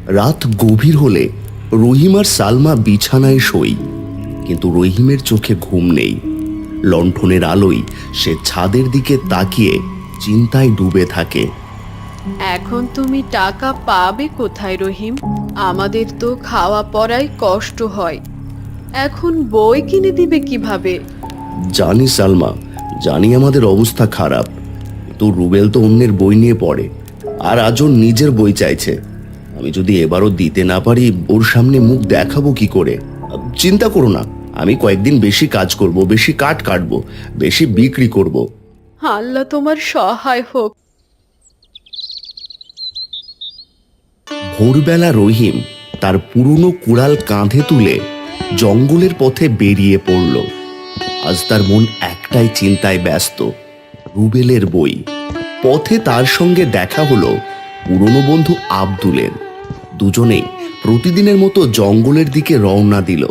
রাত গভীর হলে রহিম আর সালমা বিছানায় শোয়, কিন্তু রহিমের চোখে ঘুম নেই। লণ্ঠনের আলোয় সে ছাদের দিকে তাকিয়ে চিন্তায় ডুবে থাকে। এখন তুমি টাকা পাবে কোথায় রহিম? আমাদের তো খাওয়া পড়ায় কষ্ট হয়, এখন বই কিনে দিবে কিভাবে? জানি সালমা, জানি আমাদের অবস্থা খারাপ, তো রুবেল তো অন্যের বই নিয়ে পড়ে, আর আজ ওর নিজের বই চাইছে। আমি যদি এবারও দিতে না পারি, ওর সামনে মুখ দেখাবো কি করে? চিন্তা করো না, আমি কয়েকদিন বেশি কাজ করব, বেশি কাঠ কাটবো, বেশি বিক্রি করব। আল্লাহ তোমার সহায় হোক। ভোরবেলা রহিম তার পুরনো কুড়াল কাঁধে তুলে জঙ্গলের পথে বেরিয়ে পড়ল। আজ তার মন একটাই চিন্তায় ব্যস্ত, রুবেলের বই। পথে তার সঙ্গে দেখা হলো পুরনো বন্ধু আব্দুলের। দুজনেই প্রতিদিনের মতো জঙ্গলের দিকে রওনা দিল।